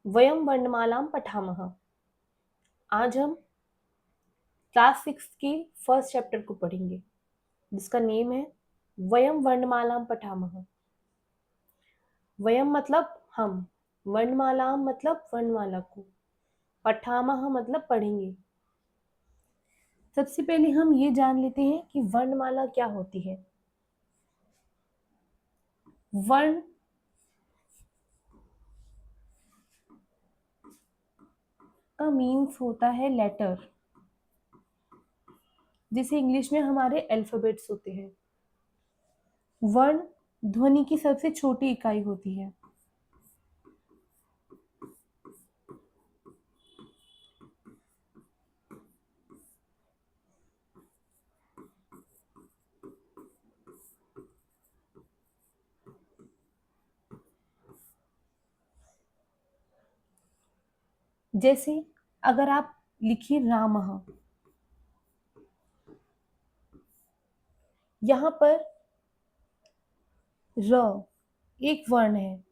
वयम वर्णमालां पठामः। आज हम क्लास 6 के फर्स्ट चैप्टर को पढ़ेंगे जिसका नेम है वयम वर्णमालां पठामः। वयम मतलब हम, वर्णमालां मतलब वर्णमाला को, पठामः मतलब पढ़ेंगे। सबसे पहले हम ये जान लेते हैं कि वर्णमाला क्या होती है। वर्ण का मीन्स होता है लेटर, जिसे इंग्लिश में हमारे अल्फाबेट्स होते हैं। वर्ण ध्वनि की सबसे छोटी इकाई होती है। जैसे अगर आप लिखिए रामः, यहाँ पर र एक वर्ण है,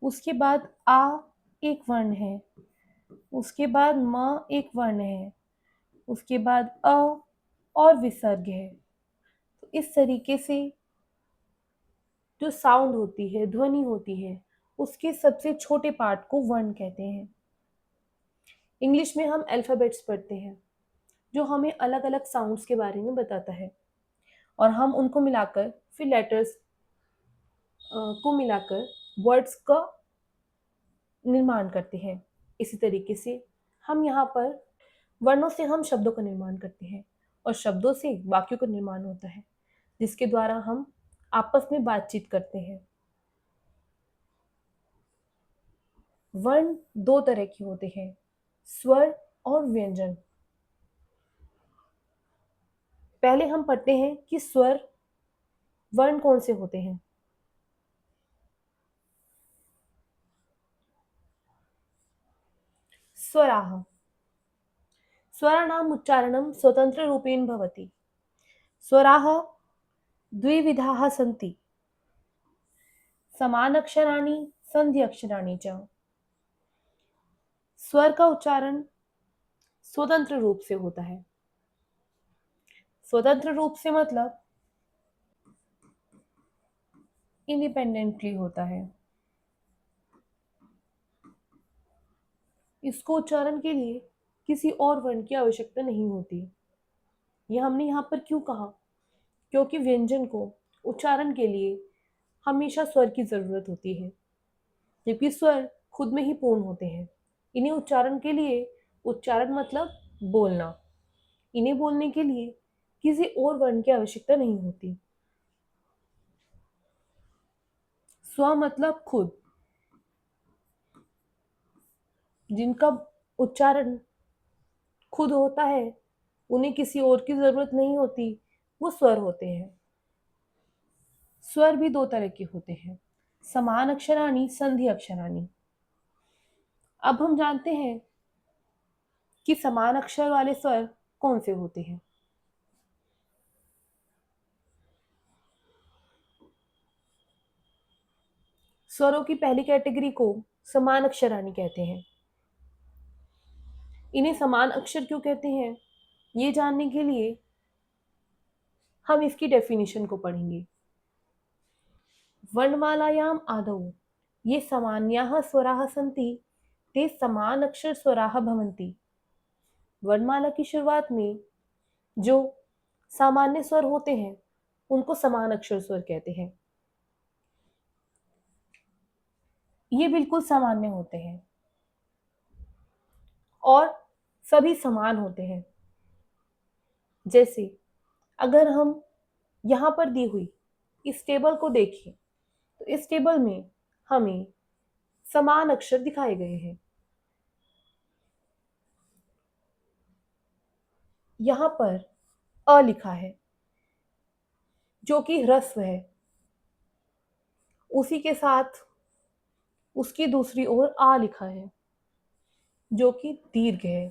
उसके बाद आ एक वर्ण है, उसके बाद म एक वर्ण है, उसके बाद अ और विसर्ग है। तो इस तरीके से जो साउंड होती है, ध्वनि होती है, उसके सबसे छोटे पार्ट को वर्ण कहते हैं। इंग्लिश में हम अल्फाबेट्स पढ़ते हैं जो हमें अलग अलग साउंड्स के बारे में बताता है और हम उनको मिलाकर फिर लेटर्स को मिलाकर वर्ड्स का निर्माण करते हैं। इसी तरीके से हम यहाँ पर वर्णों से हम शब्दों का निर्माण करते हैं और शब्दों से वाक्यों का निर्माण होता है जिसके द्वारा हम आपस में बातचीत करते हैं। वर्ण दो तरह के होते हैं, स्वर और व्यंजन। पहले हम पढ़ते हैं कि स्वर वर्ण कौन से होते हैं। स्वराः स्वराणाम् उच्चारणं स्वतन्त्ररूपेण भवति। स्वराः द्विविधाः सन्ति, समानाक्षराणि संधि अक्षराणि च। स्वर का उच्चारण स्वतंत्र रूप से होता है। स्वतंत्र रूप से मतलब इंडिपेंडेंटली होता है। इसको उच्चारण के लिए किसी और वर्ण की आवश्यकता नहीं होती। यह हमने यहाँ पर क्यों कहा? क्योंकि व्यंजन को उच्चारण के लिए हमेशा स्वर की जरूरत होती है, जबकि स्वर खुद में ही पूर्ण होते हैं। इन्हें उच्चारण के लिए, उच्चारण मतलब बोलना, इन्हें बोलने के लिए किसी और वर्ण की आवश्यकता नहीं होती। स्व मतलब खुद, जिनका उच्चारण खुद होता है, उन्हें किसी और की जरूरत नहीं होती, वो स्वर होते हैं। स्वर भी दो तरह के होते हैं, समान अक्षराणी, संधि अक्षराणी। अब हम जानते हैं कि समान अक्षर वाले स्वर कौन से होते हैं। स्वरों की पहली कैटेगरी को समान अक्षराणी कहते हैं। इन्हें समान अक्षर क्यों कहते हैं, ये जानने के लिए हम इसकी डेफिनेशन को पढ़ेंगे। वर्णमालायाम आदौ ये सामान्याः स्वराः सन्ति ते समान अक्षर स्वराः भवन्ति। वर्णमाला की शुरुआत में जो सामान्य स्वर होते हैं उनको समान अक्षर स्वर कहते हैं। ये बिल्कुल सामान्य होते हैं और सभी समान होते हैं। जैसे अगर हम यहाँ पर दी हुई इस टेबल को देखें तो इस टेबल में हमें समान अक्षर दिखाए गए हैं। यहाँ पर अ लिखा है जो कि ह्रस्व है, उसी के साथ उसकी दूसरी ओर आ लिखा है जो कि दीर्घ है।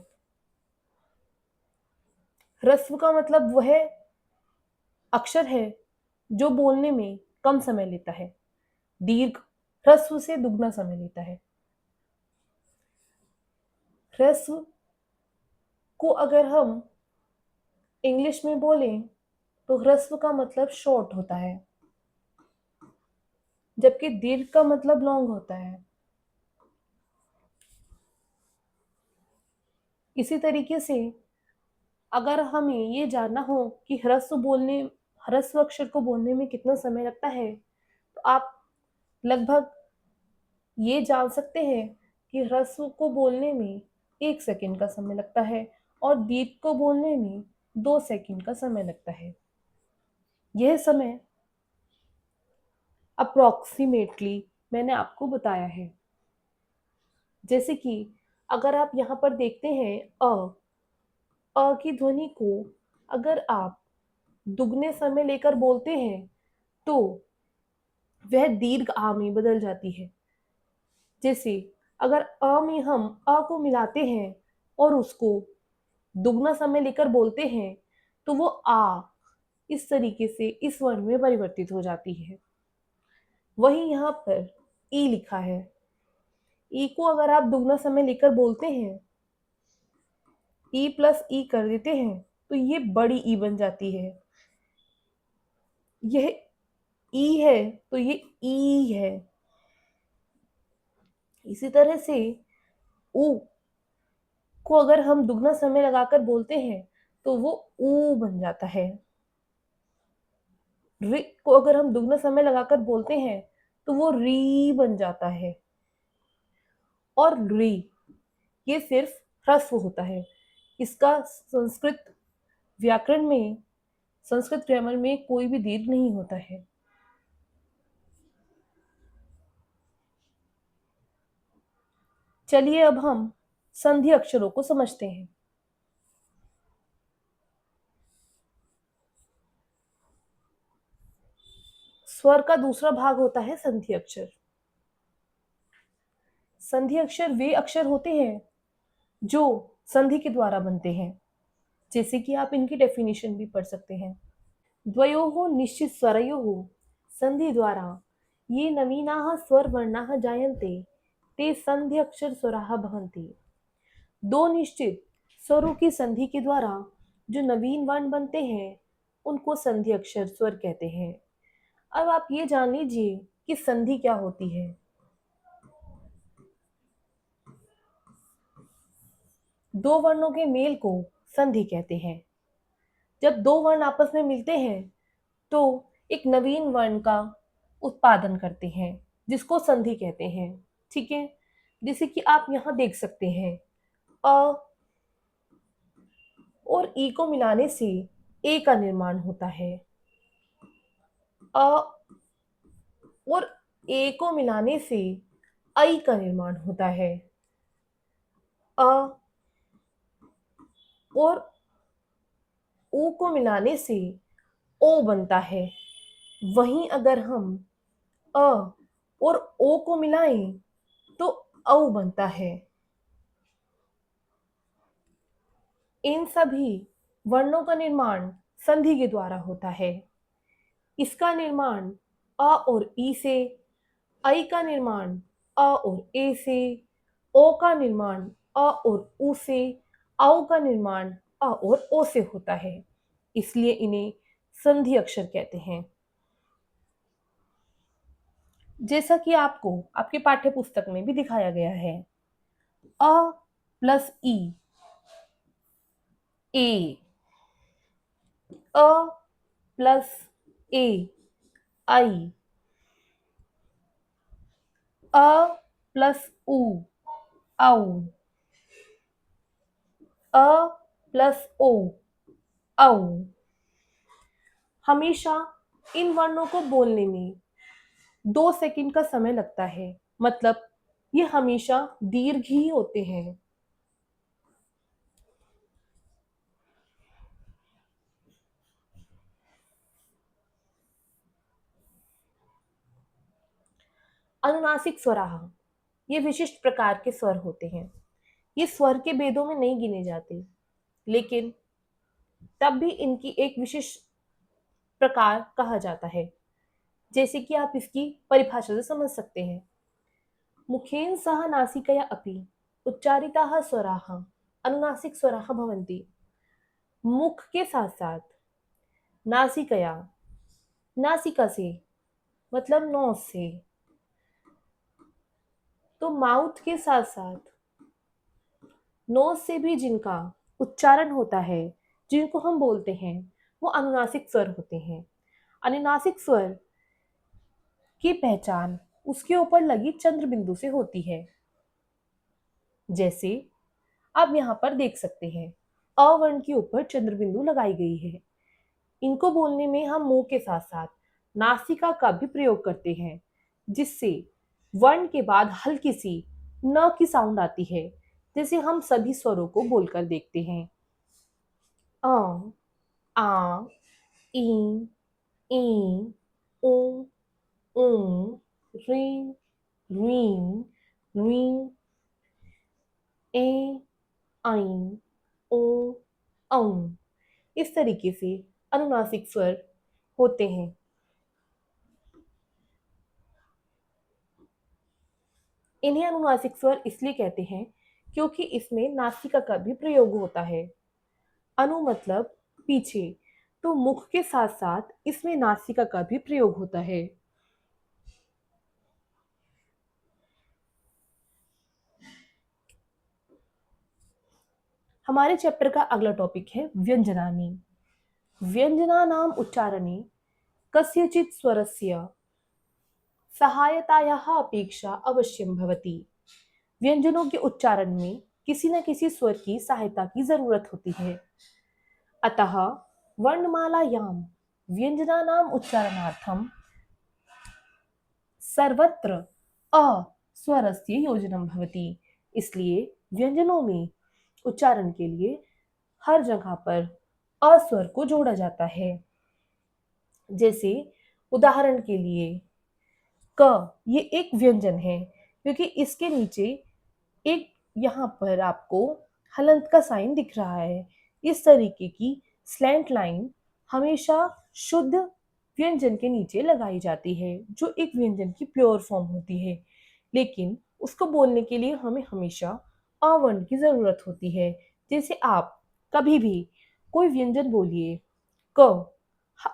ह्रस्व का मतलब वह अक्षर है जो बोलने में कम समय लेता है, दीर्घ ह्रस्व से दुगना समय लेता है। ह्रस्व को अगर हम इंग्लिश में बोलें तो ह्रस्व का मतलब शॉर्ट होता है, जबकि दीर्घ का मतलब लॉन्ग होता है। इसी तरीके से अगर हमें ये जानना हो कि ह्रस्व अक्षर को बोलने में कितना समय लगता है, तो आप लगभग ये जान सकते हैं कि ह्रस्व को बोलने में 1 सेकंड का समय लगता है और दीर्घ को बोलने में 2 सेकंड का समय लगता है। यह समय अप्रोक्सीमेटली मैंने आपको बताया है। जैसे कि अगर आप यहाँ पर देखते हैं अ की ध्वनि को अगर आप दुगने समय लेकर बोलते हैं तो वह दीर्घ आ में बदल जाती है। जैसे अगर अ में हम अ को मिलाते हैं और उसको दुगना समय लेकर बोलते हैं तो वो आ इस तरीके से इस वर्ण में परिवर्तित हो जाती है। वही यहाँ पर ई लिखा है। ई को अगर आप दुगना समय लेकर बोलते हैं, ई प्लस ई कर देते हैं, तो ये बड़ी ई बन जाती है। यह ई है तो ये ई है। इसी तरह से ऊ को अगर हम दुगना समय लगाकर बोलते हैं तो वो ऊ बन जाता है। रि को अगर हम दुगना समय लगाकर बोलते हैं तो वो री बन जाता है। और री ये सिर्फ ह्रस्व होता है। इसका व्याकरण में संस्कृत ग्रामर में कोई भी दीर्घ नहीं होता है। चलिए अब हम संधि अक्षरों को समझते हैं। स्वर का दूसरा भाग होता है संधि अक्षर। संधि अक्षर वे अक्षर होते हैं जो संधि के द्वारा बनते हैं। जैसे कि आप इनकी डेफिनेशन भी पढ़ सकते हैं। द्वयोः निश्चित स्वरयोः संधि द्वारा ये नवीनाः स्वर वर्णाः जायन्ते ते संधि अक्षर स्वराः भवन्ति। दो निश्चित स्वरों की संधि के द्वारा जो नवीन वर्ण बनते हैं उनको संधि अक्षर स्वर कहते हैं। अब आप ये जान लीजिए कि संधि क्या होती है। दो वर्णों के मेल को संधि कहते हैं। जब दो वर्ण आपस में मिलते हैं तो एक नवीन वर्ण का उत्पादन करते हैं जिसको संधि कहते हैं। ठीक है, जैसे कि आप यहाँ देख सकते हैं अ और ई को मिलाने से ए का निर्माण होता है। अ और ए को मिलाने से आई का निर्माण होता है। अ और ऊ को मिलाने से ओ बनता है। वहीं अगर हम अ और ओ को मिलाएं तो औ बनता है। इन सभी वर्णों का निर्माण संधि के द्वारा होता है। इसका निर्माण अ और ई से, आई का निर्माण अ और ए से, ओ का निर्माण अ और ऊ से, औ का निर्माण अ और ओ से होता है। इसलिए इन्हें संधि अक्षर कहते हैं। जैसा कि आपको आपके पाठ्य पुस्तक में भी दिखाया गया है, अ प्लस ई ए, अ प्लस ए आई, अ प्लस ऊ औ, अ प्लस ओ औ। हमेशा इन वर्णों को बोलने में 2 सेकंड का समय लगता है। मतलब ये हमेशा दीर्घ ही होते हैं। अनुनासिक स्वराह ये विशिष्ट प्रकार के स्वर होते हैं। ये स्वर के भेदों में नहीं गिने जाते, लेकिन तब भी इनकी एक विशिष्ट प्रकार कहा जाता है। जैसे कि आप इसकी परिभाषा से समझ सकते हैं। मुखेन सह नासिकया अपि उच्चारिताः स्वराः अनुनासिक स्वराः भवन्ति। मुख के साथ साथ नासिकया, नासिका से मतलब नोज से, तो माउथ के साथ साथ नोज से भी जिनका उच्चारण होता है, जिनको हम बोलते हैं, वो अनुनासिक स्वर होते हैं। अनुनासिक स्वर की पहचान उसके ऊपर लगी चंद्र बिंदु से होती है। जैसे आप यहाँ पर देख सकते हैं, अ वर्ण के ऊपर चंद्र बिंदु लगाई गई है। इनको बोलने में हम मुंह के साथ साथ नासिका का भी प्रयोग करते हैं, जिससे वर्ण के बाद हल्की सी न की साउंड आती है, जैसे हम सभी स्वरों को बोलकर देखते हैं। अ, आ, ई, ई, उ, ऊ, री, री, री, ए, आई, ओ, औ। इस तरीके से अनुनासिक स्वर होते हैं। इन्हें अनुनासिक स्वर इसलिए कहते हैं क्योंकि इसमें नासिका का भी प्रयोग होता है। अनु मतलब पीछे, तो मुख के साथ साथ इसमें नासिका का भी प्रयोग होता है। हमारे चैप्टर का अगला टॉपिक है व्यंजनानि। व्यंजनानाम् उच्चारणे कस्यचित् स्वरस्य सहायतायाः अपेक्षा अवश्यम भवति। व्यंजनों के उच्चारण में किसी न किसी स्वर की सहायता की जरूरत होती है। अतः वर्णमालायां व्यंजनानाम् उच्चारणार्थं सर्वत्र अ स्वरस्य योजनम भवति। इसलिए व्यंजनों में उच्चारण के लिए हर जगह पर अ स्वर को जोड़ा जाता है। जैसे उदाहरण के लिए क, ये एक व्यंजन है क्योंकि इसके नीचे एक यहाँ पर आपको हलंत का साइन दिख रहा है। इस तरीके की स्लैंट लाइन हमेशा शुद्ध व्यंजन के नीचे लगाई जाती है, जो एक व्यंजन की प्योर फॉर्म होती है। लेकिन उसको बोलने के लिए हमें हमेशा अ वर्ण की जरूरत होती है। जैसे आप कभी भी कोई व्यंजन बोलिए क,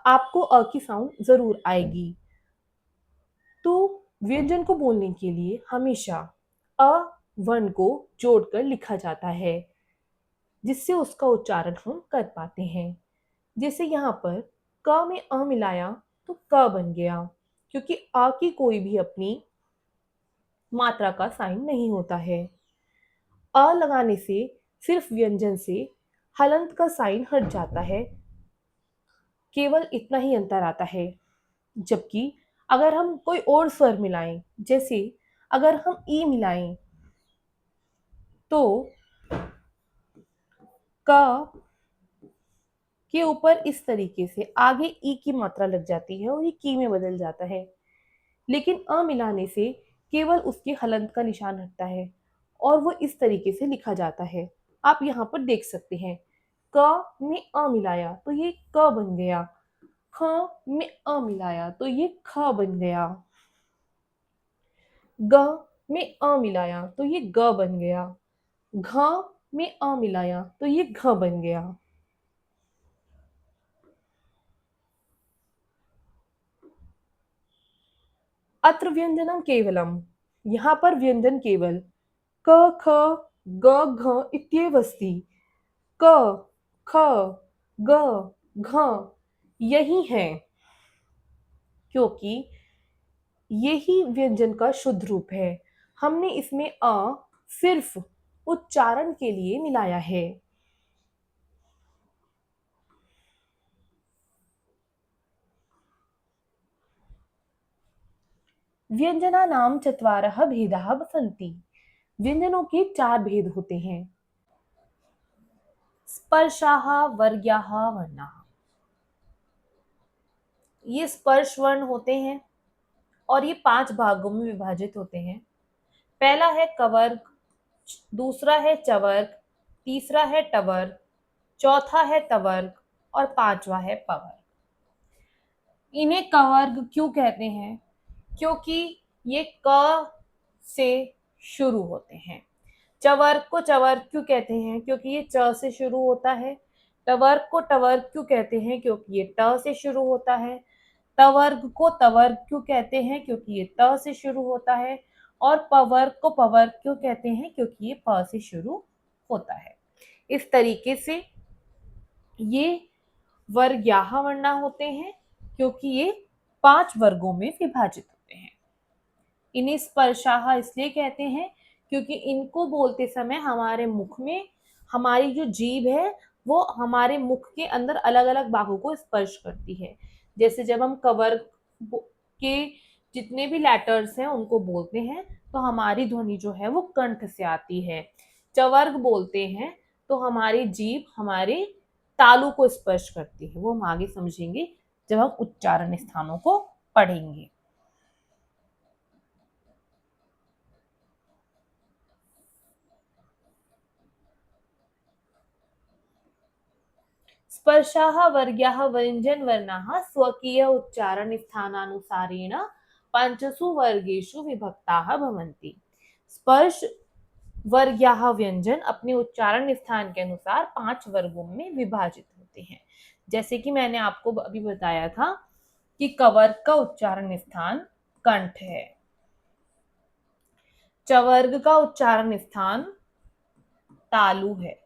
आपको अ की साउंड जरूर आएगी। तो व्यंजन को बोलने के लिए हमेशा अ वर्ण को जोड़कर लिखा जाता है, जिससे उसका उच्चारण हम कर पाते हैं। जैसे यहाँ पर क में अ मिलाया तो क बन गया, क्योंकि अ की कोई भी अपनी मात्रा का साइन नहीं होता है। अ लगाने से सिर्फ व्यंजन से हलंत का साइन हट जाता है, केवल इतना ही अंतर आता है। जबकि अगर हम कोई और स्वर मिलाएं, जैसे अगर हम ई मिलाएं तो क के ऊपर इस तरीके से आगे ई की मात्रा लग जाती है और ये की में बदल जाता है। लेकिन अ मिलाने से केवल उसके हलंत का निशान हटता है और वो इस तरीके से लिखा जाता है। आप यहाँ पर देख सकते हैं, क में अ मिलाया तो ये क बन गया, ख में अ मिलाया तो ये ख बन गया, ग में अ मिलाया तो ये ग बन गया, घ में अ मिलाया तो ये घ बन गया। अत्र व्यंजनम केवलम, यहाँ पर व्यंजन केवल क ख ग घ इत्येवस्ति। क ख ग घ यही है, क्योंकि यही व्यंजन का शुद्ध रूप है। हमने इसमें अ सिर्फ उच्चारण के लिए मिलाया है। व्यंजनानां चत्वारः भेदाः सन्ति। व्यंजनों के चार भेद होते हैं। स्पर्शाः वर्ग्याः वर्णाः। ये स्पर्श वर्ण होते हैं और ये 5 भागों में विभाजित होते हैं। पहला है कवर्ग, दूसरा है चवर्ग, तीसरा है टवर्ग, चौथा है तवर्ग और पांचवा है पवर्ग। इन्हें कवर्ग क्यों कहते हैं? क्योंकि ये क से शुरू होते हैं। चवर्ग को चवर्ग क्यों कहते हैं? क्योंकि ये च से शुरू होता है। टवर्ग को टवर्ग क्यों कहते हैं? क्योंकि ये ट से शुरू होता है। तवर्ग को तवर्ग क्यों कहते हैं? क्योंकि ये त से शुरू होता है। और पवर्ग को पवर्ग क्यों कहते हैं? क्योंकि ये प से शुरू होता है। इस तरीके से ये वर्ग्याह वर्णा होते हैं, क्योंकि ये 5 वर्गों में विभाजित होते हैं। इन्हें स्पर्शाह इसलिए कहते हैं क्योंकि इनको बोलते समय हमारे मुख में हमारी जो जीभ है वो हमारे मुख के अंदर अलग अलग भागों को स्पर्श करती है। जैसे जब हम कवर के जितने भी लेटर्स हैं उनको बोलते हैं तो हमारी ध्वनि जो है वो कंठ से आती है। चवर्ग बोलते हैं तो हमारी जीभ हमारे तालु को स्पर्श करती है। वो हम आगे समझेंगे जब हम उच्चारण स्थानों को पढ़ेंगे। स्पर्शाः वर्ग्याः व्यञ्जनवर्णाः स्वकीय उच्चारण स्थानानुसारेण पञ्चसु वर्गेषु विभक्ताः भवन्ति। स्पर्श वर्ग्याः व्यंजन अपने उच्चारण स्थान के अनुसार 5 वर्गों में विभाजित होते हैं। जैसे कि मैंने आपको अभी बताया था कि कवर्ग का उच्चारण स्थान कंठ है, चवर्ग का उच्चारण स्थान तालु है,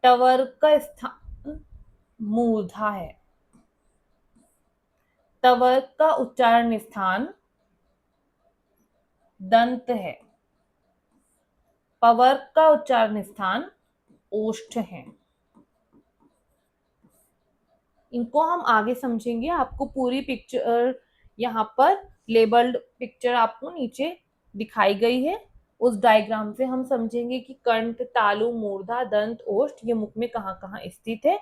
टवर्ग का स्थान मूर्धा है, तवर्ग का उच्चारण स्थान दंत है, पवर्ग का उच्चारण स्थान ओष्ठ है। इनको हम आगे समझेंगे। आपको पूरी पिक्चर यहाँ पर लेबल्ड पिक्चर आपको नीचे दिखाई गई है। उस डायग्राम से हम समझेंगे कि कंठ, तालु, मूर्धा, दंत, ओष्ठ ये मुख में कहाँ कहाँ स्थित है।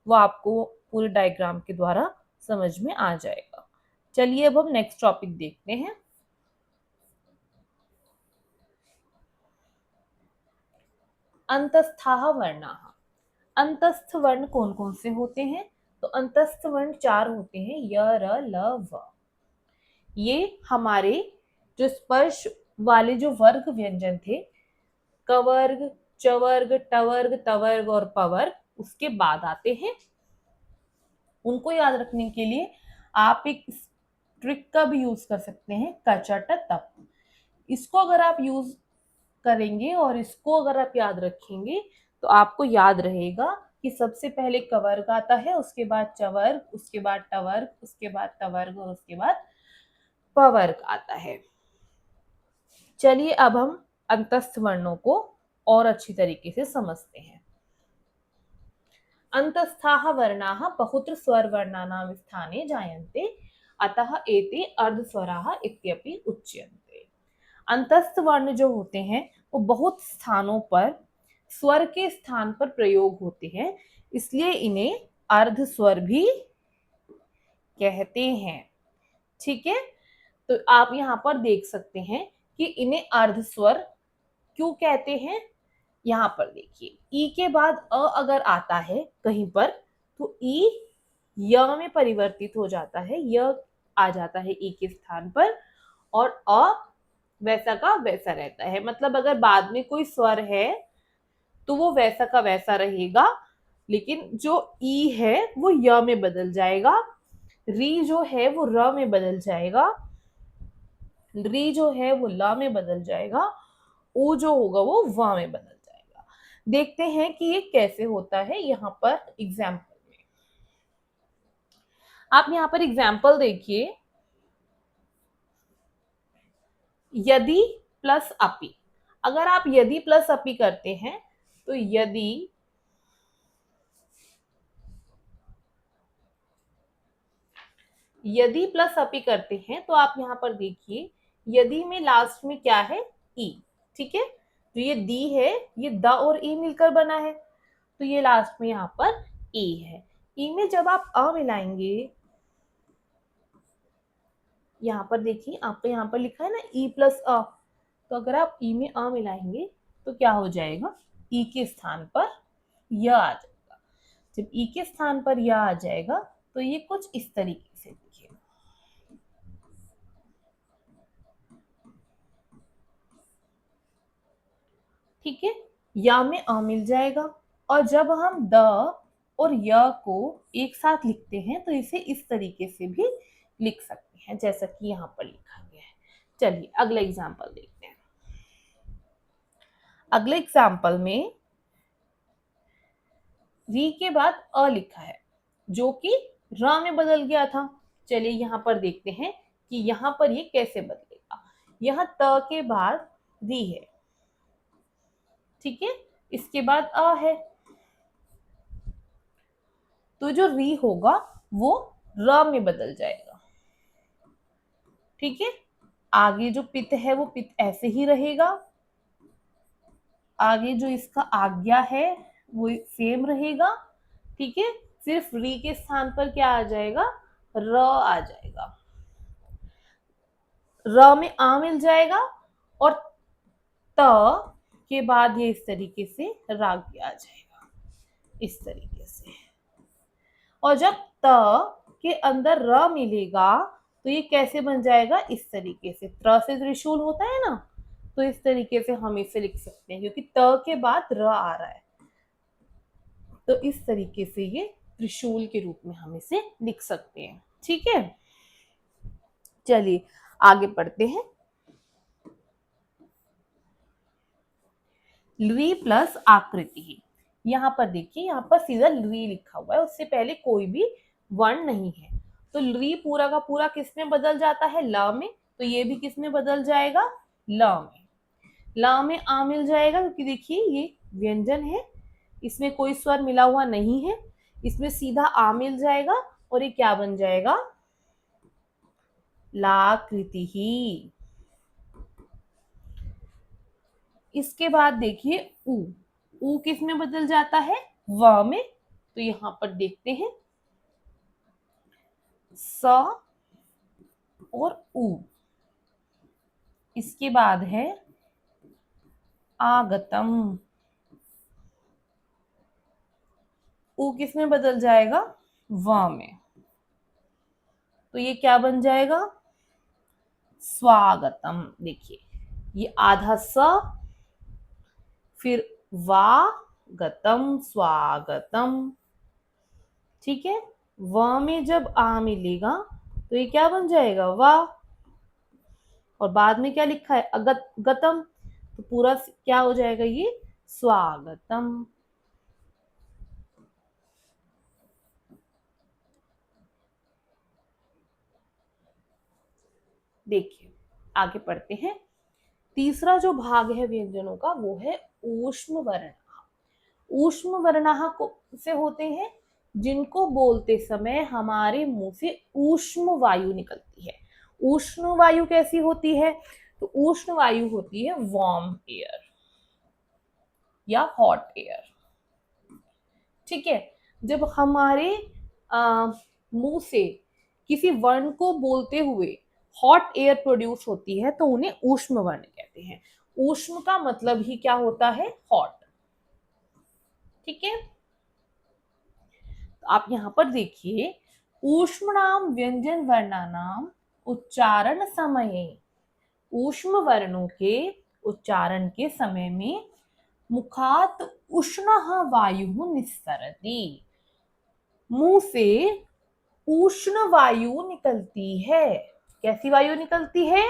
वो आपको पूरे डायग्राम के द्वारा समझ में आ जाएगा। चलिए अब हम नेक्स्ट टॉपिक देखते हैं। अंतस्थाः वर्णाः। अंतस्थ वर्ण कौन कौन से होते हैं? तो अंतस्थ वर्ण 4 होते हैं, य, र, ल, व। ये हमारे जो स्पर्श वाले जो वर्ग व्यंजन थे, कवर्ग, चवर्ग, टवर्ग, तवर्ग और पवर्ग, उसके बाद आते हैं। उनको याद रखने के लिए आप एक ट्रिक का भी यूज कर सकते हैं, कचट तप। इसको अगर आप यूज करेंगे और इसको अगर आप याद रखेंगे तो आपको याद रहेगा कि सबसे पहले कवर्ग आता है, उसके बाद चवर्ग, उसके बाद टवर्ग, उसके बाद तवर्ग और उसके बाद पवर्ग आता है। चलिए अब हम अंतस्थ वर्णों को और अच्छी तरीके से समझते हैं। अंतस्थाः वर्णाः बहुत्र स्वर वर्णानां स्थाने जायन्ते, अतः एते अर्धस्वराः इत्यपि उच्यन्ते। अंतस्थ वर्ण जो होते हैं वो बहुत स्थानों पर स्वर के स्थान पर प्रयोग होते हैं, इसलिए इन्हें अर्ध स्वर भी कहते हैं। ठीक है, तो आप यहाँ पर देख सकते हैं कि इन्हें अर्ध स्वर क्यों कहते हैं। यहाँ पर देखिए, ई के बाद अ अगर आता है कहीं पर तो ई य में परिवर्तित हो जाता है, य आ जाता है ई के स्थान पर और अ वैसा का वैसा रहता है। मतलब अगर बाद में कोई स्वर है तो वो वैसा का वैसा रहेगा, लेकिन जो ई है वो य में बदल जाएगा, री जो है वो र में बदल जाएगा, री जो है वो ल में बदल जाएगा, ओ जो होगा वो व में बदल जाएगा। देखते हैं कि ये कैसे होता है। यहाँ पर एग्जाम्पल में आप यहाँ पर एग्जाम्पल देखिए, यदि प्लस अपि। अगर आप यदि प्लस अपि करते हैं तो यदि प्लस अपि करते हैं तो आप यहाँ पर देखिए, यदि में लास्ट में क्या है? ई। ठीक है, तो ये दी है, ये द और ई मिलकर बना है, तो ये लास्ट में यहाँ पर ई है। ई में जब आप अ मिलाएंगे, यहाँ पर देखिए आपको यहाँ पर लिखा है ना ई प्लस अ, तो अगर आप ई में अ मिलाएंगे तो क्या हो जाएगा? ई के स्थान पर य आ जाएगा। जब ई के स्थान पर य आ जाएगा तो ये कुछ इस तरीके से लिखेगा। ठीक है, या में आ मिल जाएगा। और जब हम द और य को एक साथ लिखते हैं तो इसे इस तरीके से भी लिख सकते हैं जैसा कि यहाँ पर लिखा गया है। चलिए अगला एग्जाम्पल देखते हैं। अगले एग्जाम्पल में री के बाद अ लिखा है जो कि र में बदल गया था। चलिए यहाँ पर देखते हैं कि यहाँ पर ये कैसे बदलेगा। यहाँ त के बाद री है, ठीक है, इसके बाद अ है, तो जो री होगा वो र में बदल जाएगा। ठीक है, आगे जो पित है वो पित ऐसे ही रहेगा, आगे जो इसका आज्ञा है वो सेम रहेगा। ठीक है, सिर्फ री के स्थान पर क्या आ जाएगा, र आ जाएगा, र में आ मिल जाएगा और त के बाद ये इस तरीके से राग आ जाएगा, इस तरीके से। और जब त के अंदर र मिलेगा तो ये कैसे बन जाएगा, इस तरीके से। त्र से त्रिशूल होता है ना, तो इस तरीके से हम इसे लिख सकते हैं क्योंकि त के बाद र आ रहा है, तो इस तरीके से ये त्रिशूल के रूप में हम इसे लिख सकते हैं। ठीक है, चलिए आगे पढ़ते हैं। लुई प्लस आकृति, यहाँ पर देखिए, यहाँ पर सीधा लुई लिखा हुआ है, उससे पहले कोई भी वर्ण नहीं है, तो लुई पूरा का पूरा किस में बदल जाता है, ल में, तो ये भी किस में बदल जाएगा, ल में। ल में आ मिल जाएगा क्योंकि देखिए ये व्यंजन है, इसमें कोई स्वर मिला हुआ नहीं है, इसमें सीधा आ मिल जाएगा और ये क्या बन जाएगा, लाकृति ही। इसके बाद देखिए ऊ किस में बदल जाता है, व में, तो यहां पर देखते हैं स और ऊ। इसके बाद है आगतम, ऊ किस में बदल जाएगा, व में, तो ये क्या बन जाएगा, स्वागतम। देखिए ये आधा स, फिर वा गतम, स्वागतम। ठीक है, व में जब आ मिलेगा तो ये क्या बन जाएगा, वाह, और बाद में क्या लिखा है, अगत गतम, तो पूरा क्या हो जाएगा, ये स्वागतम। देखिए आगे पढ़ते हैं। तीसरा जो भाग है व्यंजनों का वो है ऊष्म वर्ण। ऊष्म वर्णाह को से होते हैं जिनको बोलते समय हमारे मुंह से ऊष्म वायु निकलती है। उष्ण वायु कैसी होती है, तो उष्ण वायु होती है वार्म एयर या हॉट एयर। ठीक है, जब हमारे मुंह से किसी वर्ण को बोलते हुए हॉट एयर प्रोड्यूस होती है तो उन्हें ऊष्म वर्ण कहते हैं। ऊष्म का मतलब ही क्या होता है, हॉट। ठीक है, तो आप यहां पर देखिए, ऊष्मणाम व्यंजन वर्णानाम उच्चारण समये, ऊष्म वर्णों के उच्चारण के समय में मुखात उष्णः वायु निस्सरति, मुंह से उष्ण वायु निकलती है। कैसी वायु निकलती है,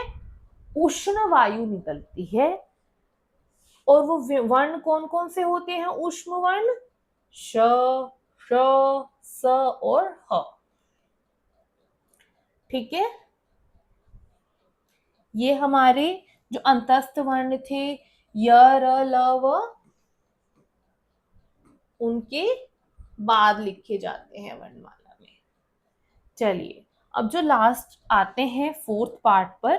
उष्ण वायु निकलती है। और वो वर्ण कौन कौन से होते हैं, उष्म वर्ण, श, श, स और ह। ठीक है, ये हमारे जो अंतस्थ वर्ण थे य, र, ल, व, उनके बाद लिखे जाते हैं वर्णमाला में। चलिए अब जो लास्ट आते हैं फोर्थ पार्ट पर।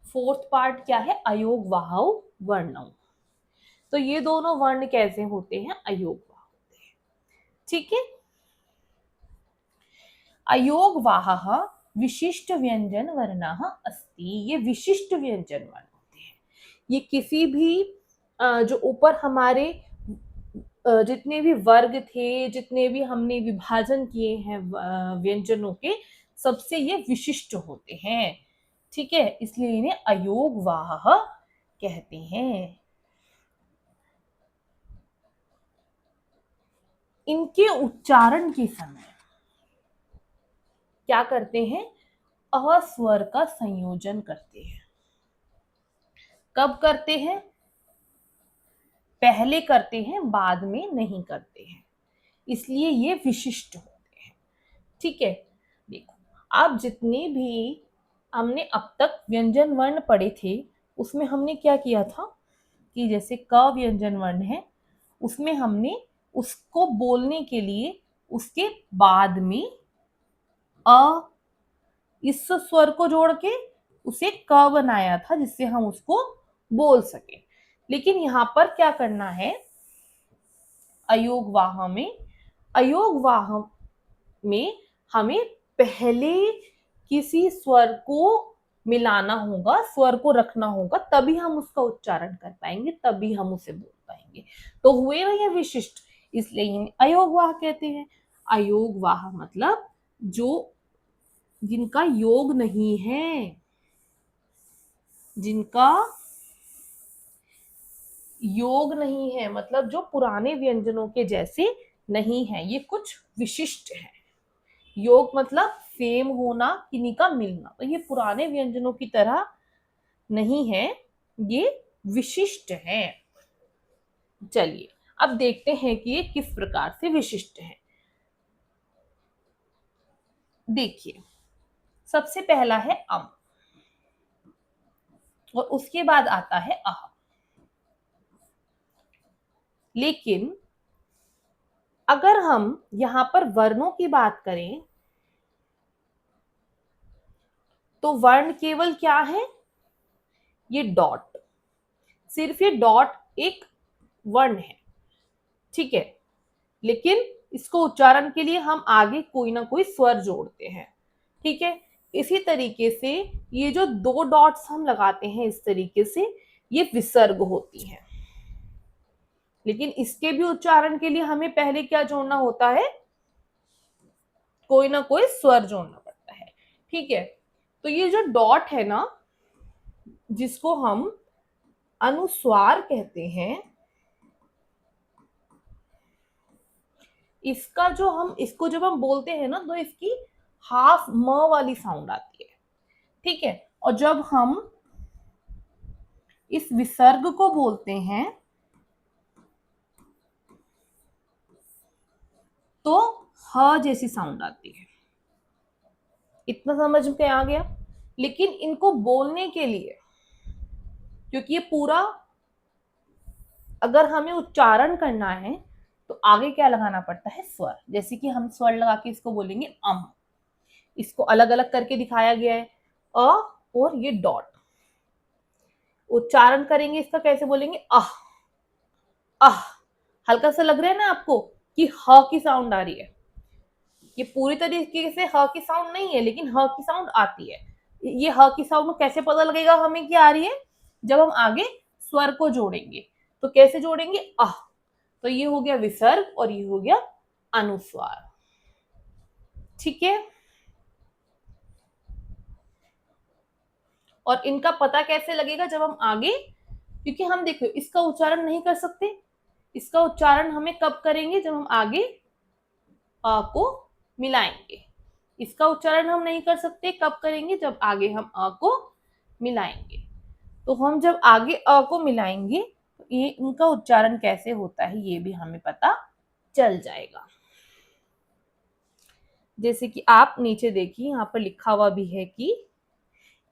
फोर्थ पार्ट क्या है, अयोगवाह वर्णों। तो ये दोनों वर्ण कैसे होते हैं, अयोगवाह होते हैं। ठीक है, अयोगवाह विशिष्ट व्यंजन वर्णः अस्ति, ये विशिष्ट व्यंजन वर्ण होते हैं। ये किसी भी जो ऊपर हमारे जितने भी वर्ग थे, जितने भी हमने विभाजन किए हैं व्यंजनों के, सबसे ये विशिष्ट होते हैं। ठीक है, इसलिए इन्हें अयोगवाह कहते हैं। इनके उच्चारण के समय क्या करते हैं, अ स्वर का संयोजन करते हैं। कब करते हैं, पहले करते हैं, बाद में नहीं करते हैं, इसलिए ये विशिष्ट होते हैं। ठीक है, देखो आप जितने भी हमने अब तक व्यंजन वर्ण पढ़े थे उसमें हमने क्या किया था कि जैसे क व्यंजन वर्ण है उसमें हमने उसको बोलने के लिए उसके बाद में अ इस स्वर को जोड़ के उसे क बनाया था जिससे हम उसको बोल सके। लेकिन यहां पर क्या करना है, अयोगवाह में, अयोगवाह में हमें पहले किसी स्वर को मिलाना होगा, स्वर को रखना होगा, तभी हम उसका उच्चारण कर पाएंगे, तभी हम उसे बोल पाएंगे। तो हुए ना ये विशिष्ट, इसलिए इन्हें अयोगवाह कहते हैं। अयोगवाह मतलब जो जिनका योग नहीं है, जिनका योग नहीं है मतलब जो पुराने व्यंजनों के जैसे नहीं है, ये कुछ विशिष्ट है। योग मतलब सेम होना, किन्हीं का मिलना, तो ये पुराने व्यंजनों की तरह नहीं है, ये विशिष्ट है। चलिए अब देखते हैं कि ये किस प्रकार से विशिष्ट है। देखिए सबसे पहला है अम और उसके बाद आता है अह। लेकिन अगर हम यहां पर वर्णों की बात करें तो वर्ण केवल क्या है, ये डॉट, सिर्फ ये डॉट एक वर्ण है। ठीक है, लेकिन इसको उच्चारण के लिए हम आगे कोई ना कोई स्वर जोड़ते हैं। ठीक है, इसी तरीके से ये जो दो डॉट्स हम लगाते हैं इस तरीके से, ये विसर्ग होती हैं। लेकिन इसके भी उच्चारण के लिए हमें पहले क्या जोड़ना होता है, कोई ना कोई स्वर जोड़ना पड़ता है। ठीक है, तो ये जो डॉट है ना, जिसको हम अनुस्वार कहते हैं, इसका जो हम इसको जब हम बोलते हैं ना तो इसकी हाफ म वाली साउंड आती है। ठीक है, और जब हम इस विसर्ग को बोलते हैं तो ह जैसी साउंड आती है। इतना समझ में आ गया। लेकिन इनको बोलने के लिए, क्योंकि ये पूरा अगर हमें उच्चारण करना है तो आगे क्या लगाना पड़ता है, स्वर। जैसे कि हम स्वर लगा के इसको बोलेंगे अम, इसको अलग अलग करके दिखाया गया है, अ और ये डॉट। उच्चारण करेंगे इसका, कैसे बोलेंगे, अह अह। हल्का सा लग रहा है ना आपको कि ह की साउंड आ रही है, ये पूरी तरीके से ह की साउंड नहीं है लेकिन ह की साउंड आती है। ये ह की साउंड कैसे पता लगेगा हमें कि आ रही है, जब हम आगे स्वर को जोड़ेंगे। तो कैसे जोड़ेंगे, अह, तो ये हो गया विसर्ग और ये हो गया अनुस्वार। ठीक है, और इनका पता कैसे लगेगा जब हम आगे, क्योंकि हम देखो इसका उच्चारण नहीं कर सकते, इसका उच्चारण हमें कब करेंगे, जब हम आगे अ को मिलाएंगे। इसका उच्चारण हम नहीं कर सकते, कब करेंगे, जब आगे हम अ को मिलाएंगे। तो हम जब आगे अ को मिलाएंगे तो ये इनका उच्चारण कैसे होता है ये भी हमें पता चल जाएगा। जैसे कि आप नीचे देखिए, यहाँ पर लिखा हुआ भी है कि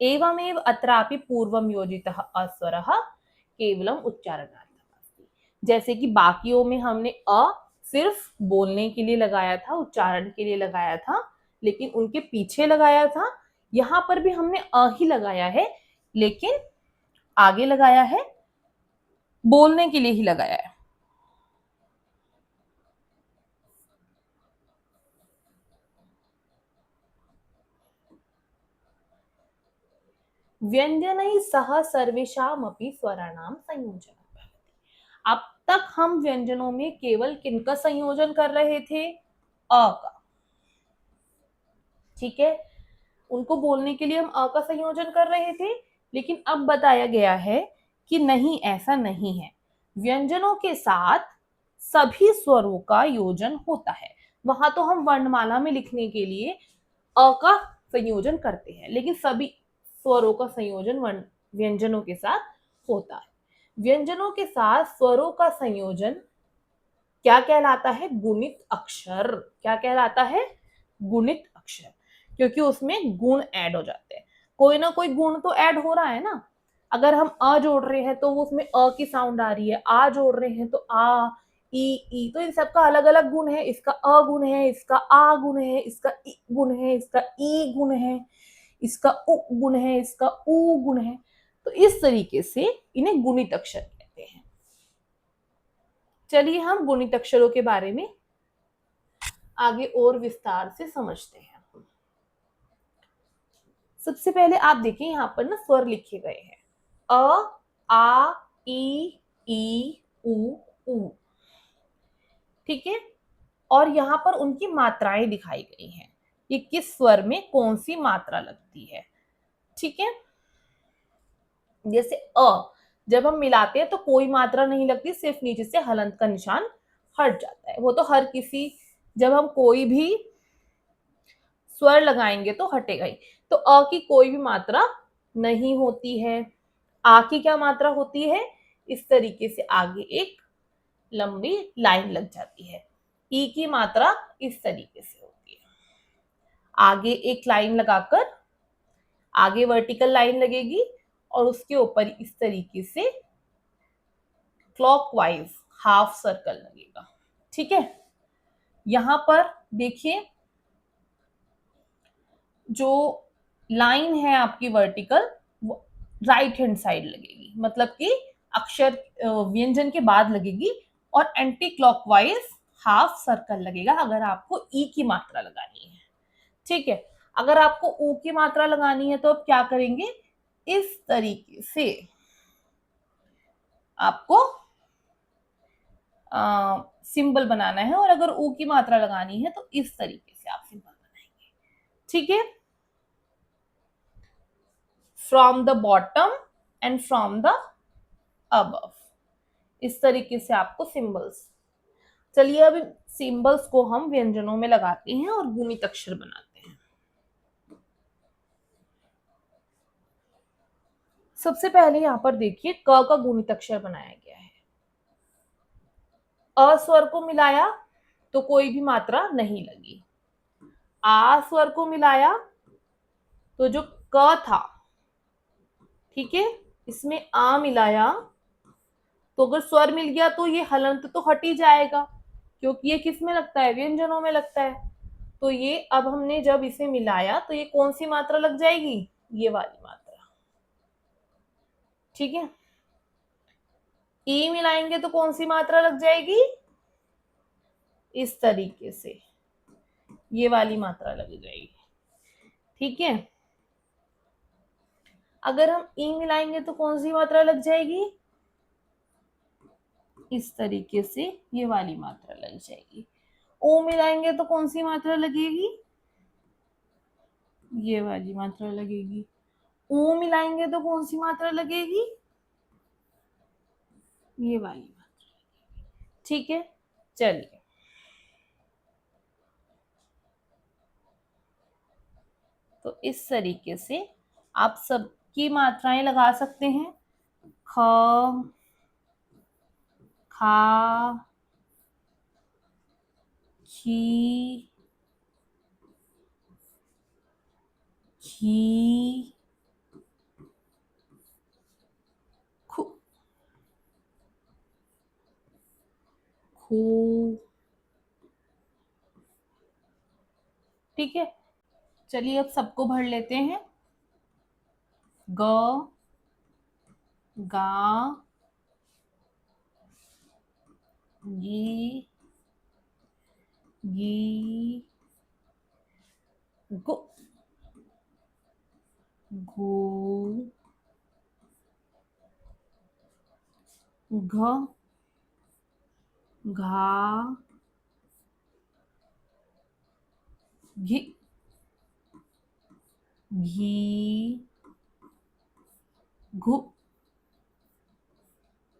एवमेव अत्रापि पूर्वम योजितः अस्वरः केवलम उच्चारणार्थम्। जैसे कि बाकियों में हमने अ सिर्फ बोलने के लिए लगाया था, उच्चारण के लिए लगाया था, लेकिन उनके पीछे लगाया था। यहाँ पर भी हमने अ ही लगाया है, लेकिन आगे लगाया है, बोलने के लिए ही लगाया है। व्यंजनैः सह सर्वेषामपि स्वराणां संयोजनम् भवति। अब तक हम व्यंजनों में केवल किनका संयोजन कर रहे थे, अ का। ठीक है, उनको बोलने के लिए हम अ का संयोजन कर रहे थे, लेकिन अब बताया गया है कि नहीं, ऐसा नहीं है। व्यंजनों के साथ सभी स्वरों का योजन होता है। वहां तो हम वर्णमाला में लिखने के लिए अ का संयोजन करते हैं, लेकिन सभी स्वरों का संयोजन व्यंजनों के साथ होता है। व्यंजनों के साथ स्वरों का संयोजन क्या कहलाता है? गुणित अक्षर। क्या कहलाता है? गुणित अक्षर, क्योंकि उसमें गुण ऐड हो जाते हैं। कोई ना कोई गुण तो ऐड हो रहा है ना। अगर हम अ जोड़ रहे हैं तो वो उसमें अ की साउंड आ रही है, आ जोड़ रहे हैं तो आ, ई, तो इन सबका अलग अलग गुण है। इसका अ गुण है, इसका आ गुण है, इसका इ गुण है, इसका ई गुण है, इसका उ गुण है, इसका ऊ गुण है। तो इस तरीके से इन्हें गुणित अक्षर कहते हैं। चलिए हम गुणित अक्षरों के बारे में आगे और विस्तार से समझते हैं। सबसे पहले आप देखिए यहाँ पर ना स्वर लिखे गए हैं, अ, आ, ई, उ, ऊ। ठीक है, और यहाँ पर उनकी मात्राएं दिखाई गई हैं, ये किस स्वर में कौन सी मात्रा लगती है। ठीक है, जैसे अ जब हम मिलाते हैं तो कोई मात्रा नहीं लगती, सिर्फ नीचे से हलंत का निशान हट जाता है। वो तो हर किसी, जब हम कोई भी स्वर लगाएंगे तो हटेगा ही। तो अ की कोई भी मात्रा नहीं होती है। आ की क्या मात्रा होती है? इस तरीके से आगे एक लंबी लाइन लग जाती है। ई की मात्रा इस तरीके से होती है, आगे एक लाइन लगाकर आगे वर्टिकल लाइन लगेगी और उसके ऊपर इस तरीके से क्लॉकवाइज हाफ सर्कल लगेगा। ठीक है, यहां पर देखिए जो लाइन है आपकी वर्टिकल, वो राइट हैंड साइड लगेगी, मतलब कि अक्षर व्यंजन के बाद लगेगी, और एंटी क्लॉकवाइज हाफ सर्कल लगेगा अगर आपको ई की मात्रा लगानी है। ठीक है, अगर आपको ऊ की मात्रा लगानी है तो आप क्या करेंगे? इस तरीके से आपको सिंबल बनाना है, और अगर ऊ की मात्रा लगानी है तो इस तरीके से आप सिंबल बनाएंगे। ठीक है, from the bottom and from the above, इस तरीके से आपको सिंबल्स। चलिए अब सिंबल्स को हम व्यंजनों में लगाते हैं और गुणित अक्षर बनाते हैं। सबसे पहले यहां पर देखिए क का गुणित अक्षर बनाया गया है। अ स्वर को मिलाया तो कोई भी मात्रा नहीं लगी। आ स्वर को मिलाया तो जो क था, ठीक है, इसमें आ मिलाया तो अगर स्वर मिल गया तो ये हलंत तो हट ही जाएगा, क्योंकि ये किस में लगता है? व्यंजनों में लगता है। तो ये अब हमने जब इसे मिलाया तो ये कौन सी मात्रा लग जाएगी? ये वाली मात्रा। ठीक है, ई मिलाएंगे तो कौन सी मात्रा लग जाएगी? इस तरीके से ये वाली मात्रा लग जाएगी। ठीक है, अगर हम ई मिलाएंगे तो कौन सी मात्रा लग जाएगी? इस तरीके से ये वाली मात्रा लग जाएगी। ओ मिलाएंगे तो कौन सी मात्रा लगेगी? ये वाली मात्रा लगेगी। ऊ मिलाएंगे तो कौन सी मात्रा लगेगी? ये वाली मात्रा। ठीक है, चलिए तो इस तरीके से आप सबकी मात्राएं लगा सकते हैं। ख, खा, खी, खी, खु, खू। ठीक है, चलिए अब सबको भर लेते हैं। ग, गा, गी, गी, गु, घू, घ, घा, घी, घी, घु,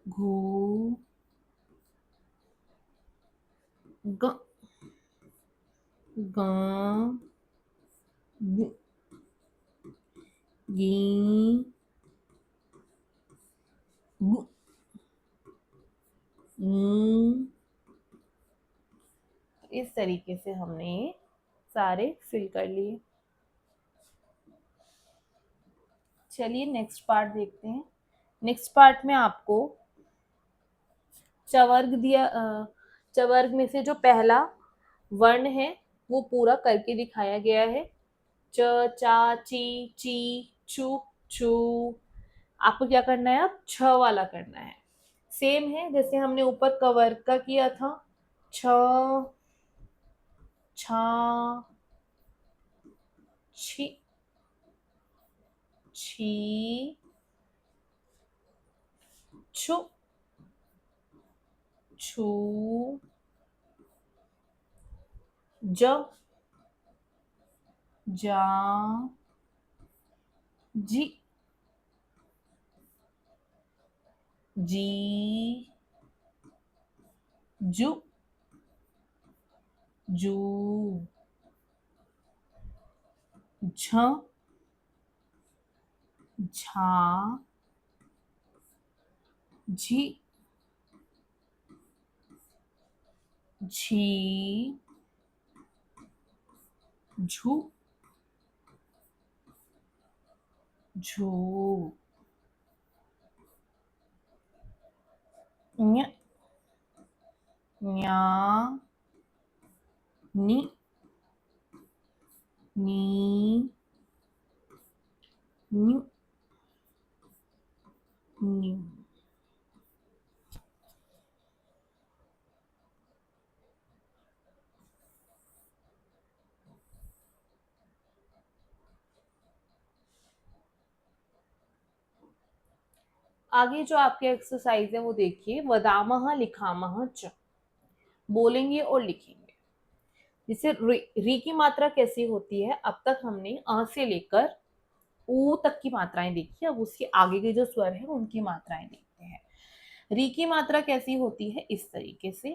घू, ग ग ग गी गु ऊ। इस तरीके से हमने ये सारे फिल कर लिए। चलिए नेक्स्ट पार्ट देखते हैं। नेक्स्ट पार्ट में आपको चवर्ग दिया, चवर्ग में से जो पहला वर्ण है वो पूरा करके दिखाया गया है। च, चा, ची, ची, चू, चू। आपको क्या करना है, अब छ वाला करना है। सेम है जैसे हमने ऊपर कवर्ग का किया था। छ, छा, छी, छी, छु, छू, ज, जा, जी, जी, जू, जू, झ, झा, झी, झी, झू, झू, ञ, ञा, नी, नी, न्यू, न्यू। आगे जो आपके एक्सरसाइज है वो देखिए। वदामह लिखामह च, बोलेंगे और लिखेंगे। जैसे री की मात्रा कैसी होती है, अब तक हमने अ से लेकर ऊ तक की मात्राएं देखी, अब उसके आगे के जो स्वर है उनकी मात्राएं देखते हैं। री की मात्रा कैसी होती है, इस तरीके से।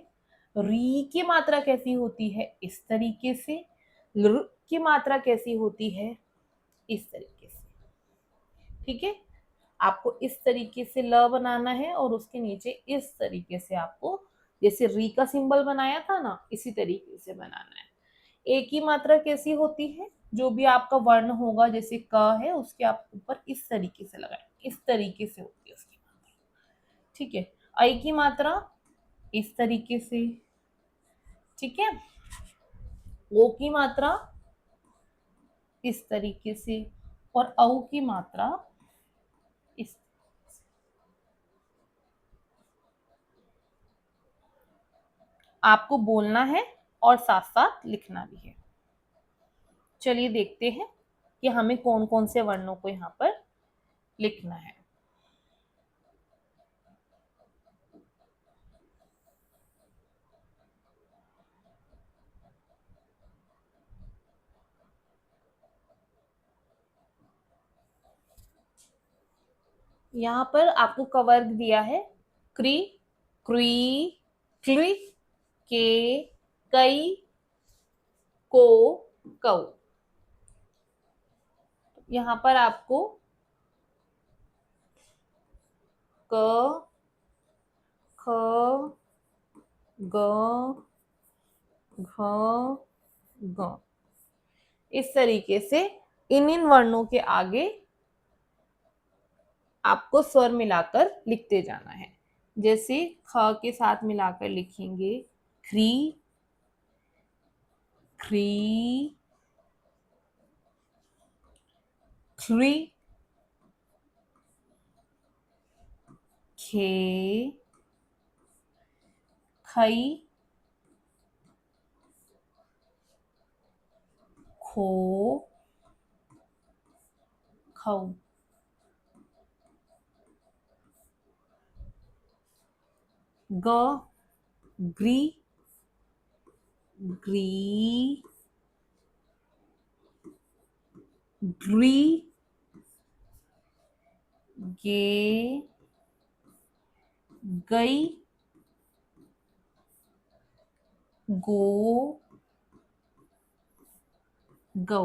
री की मात्रा कैसी होती है, इस तरीके से। ल की मात्रा कैसी होती है, इस तरीके से। ठीक है, आपको इस तरीके से ल बनाना है और उसके नीचे इस तरीके से आपको, जैसे री का सिंबल बनाया था ना, इसी तरीके से बनाना है। ए की मात्रा कैसी होती है, जो भी आपका वर्ण होगा, जैसे क है उसके आप ऊपर इस तरीके से लगाए, इस तरीके से होती है उसकी मात्रा। ठीक है, ऐ की मात्रा इस तरीके से। ठीक है, ओ की मात्रा इस तरीके से और औ की मात्रा इस। आपको बोलना है और साथ साथ लिखना भी है। चलिए देखते हैं कि हमें कौन कौन से वर्णों को यहाँ पर लिखना है। यहाँ पर आपको कवर्ग दिया है। क्री, क्री, क्ली, के, कई, को, कौ। यहाँ पर आपको क, ख, ग, घ, ग, इस तरीके से इन वर्णों के आगे आपको स्वर मिलाकर लिखते जाना है। जैसे ख के साथ मिलाकर लिखेंगे ख्री, ख्री, ख्री, खे, खई, खो, खौ। ग, ग्री, ग्री, ग्री, गे, गई, गो, गौ।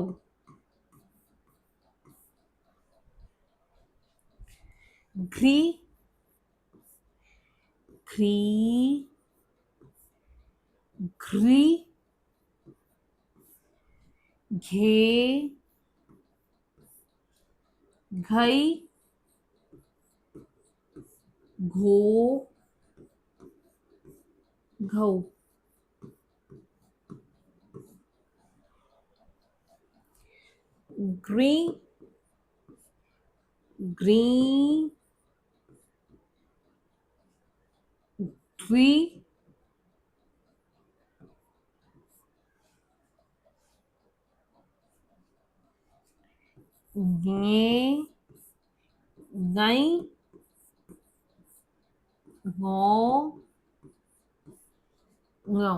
घ्री, घ्री, घ्री। घे, घई, घो, घौ। ग्री, ग्री, ग्री। गे, गई, गौ, गौ।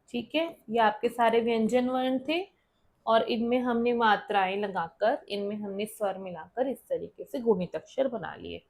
ठीक है, ये आपके सारे व्यंजन वर्ण थे और इनमें हमने मात्राएं लगाकर, इनमें हमने स्वर मिलाकर इस तरीके से गुणित अक्षर बना लिए।